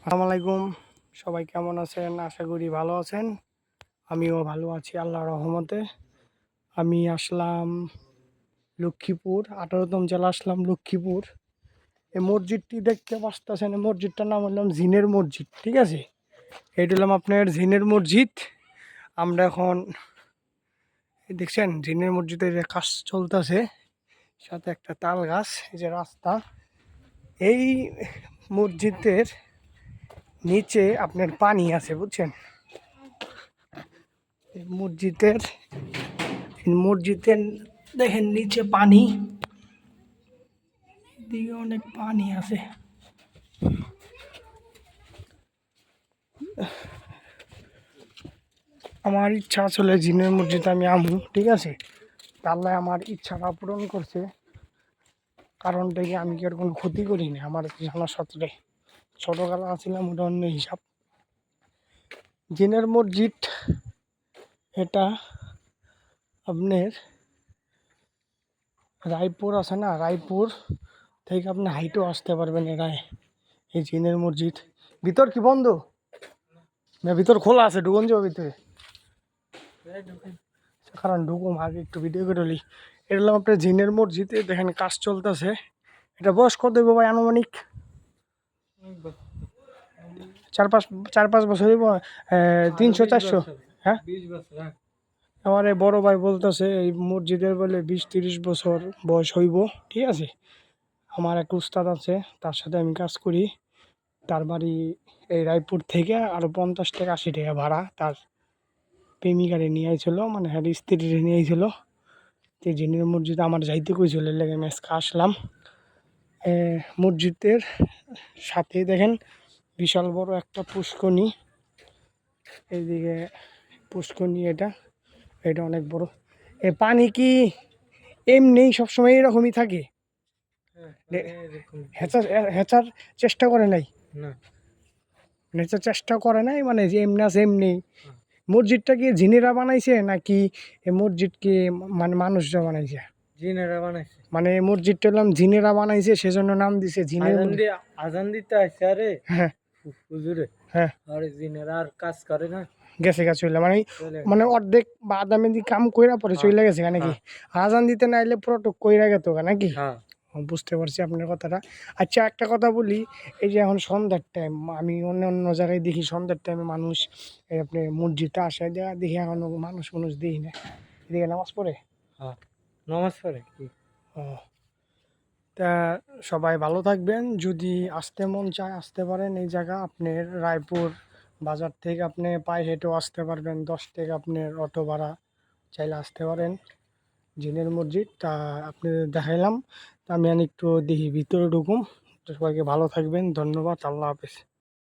আসসালামু আলাইকুম। সবাই কেমন আছেন? আশা করি ভালো আছেন। আমিও ভালো আছি আল্লাহর রহমতে। আমি আসলাম লক্ষ্মীপুর, ১৮তম জেলা আসলাম লক্ষ্মীপুর। এই মসজিদটি দেখতে পারতেছেন, এই মসজিদটার নাম হলাম জিনের মসজিদ, ঠিক আছে? এইটা হলাম আপনার জিনের মসজিদ। আমরা এখন দেখছেন জিনের মসজিদের যে কাজ চলতেছে, সাথে একটা তাল গাছ, এই যে রাস্তা। এই মসজিদের নিচে আপনার পানি আছে, বুঝছেন? মসজিদের মসজিদের দেখেন নিচে পানি, দিকে অনেক পানি আছে। আমার ইচ্ছা আসলে জিনের মসজিদে আমি আমু, ঠিক আছে? আল্লাহ আমার ইচ্ছাটা পূরণ করছে। কারণটা কি, আমি কি আর কোনো ক্ষতি করিনি আমার জানা সত্ত্বে। ছোটোবেলা আছিলাম ওটা অন্য হিসাব। জিনের মসজিদ এটা আপনার রায়পুর আছে না, রায়পুর থেকে আপনি হাইটেও আসতে পারবেন। এরাই এই জিনের মসজিদ। ভিতর কি বন্ধ না ভিতর খোলা আছে? ঢুকন যাবো ভিতরে, কারণ ঢুকুম আগে একটু ভিডিও করে নি। এটা হলো আপনার জিনের মসজিদে, দেখেন কাজ চলতেছে। এটা বয়স কত দেবো ভাই আনুমানিক? 4-5 বছর হইব। 300-400, হ্যাঁ। আমার এই বড় ভাই বলতেছে এই মসজিদের বলে 20-30 বছর বয়স হইব, ঠিক আছে? আমার এক উস্তাদ আছে, তার সাথে আমি কাজ করি। তার বাড়ি এই রায়পুর থেকে আরো 50 থেকে 80 টাকা ভাড়া। তার প্রেমিকারে নিয়ে আইছিল, মানে হ্যাঁ স্ত্রীরে নিয়ে আইছিল। তো জিনের মসজিদে আমার যাইতে কইছিল, লেগে আমি আজকে আসলাম। মসজিদের সাথে দেখেন বিশাল বড় একটা পুষ্করণী। এইদিকে পুষ্করণী, এটা এটা অনেক বড়। এ পানি কি এমনি সবসময় এরকমই থাকে? হেঁচার হেঁচার চেষ্টা করে নাই? হেঁচার চেষ্টা করে নাই, মানে যে এমনি আছে এমনি। মসজিদটা কি জিনেরা বানাইছে নাকি এই মসজিদ কি মানে মানুষরা বানাইছে? জিনেরা বানাইছে। মানে মসজিদটা হলাম জিনেরা বানাইছে, সেজন্য নাম দিছে জিনের আজান দিতে আসছে আরে হ্যাঁ হুজুরে। হ্যাঁ, আরে জিনেরা আর কাজ করে না, গেছে চলে, মানে চলে মানে অর্ধেক বা আধা মেদি কাম কইরা পরে চলে গেছে নাকি? আজান দিতে না এলে পুরো টুক কইরা গেত নাকি? হ্যাঁ। বুঝতে পারছি আপনার কথাটা। আচ্ছা একটা কথা বলি, এই যে এখন সন্ধ্যার টাইম, আমি অন্য অন্য জায়গায় দেখি সন্ধ্যার টাইমে মানুষ এই আপনি মসজিদে আসে, দেখি এখন মানুষ দেখি না। এদিকে নামাজ পড়ে। হ্যাঁ, নামাজ পড়ে কি। ও, তা সবাই ভালো থাকবেন। যদি আসতে মন চায় আসতে পারেন। এই জায়গা আপনার রায়পুর বাজার থেকে আপনি পায়ে হেঁটেও আসতে পারবেন। 10 টাকা আপনার অটো ভাড়া, চাইলে আসতে পারেন। জিনের মসজিদ তা আপনি দেখাইলাম। তা আমি একটু দেখি ভিতরে ঢুকুম। তো সবাইকে ভালো থাকবেন, ধন্যবাদ, আল্লাহ হাফেজ।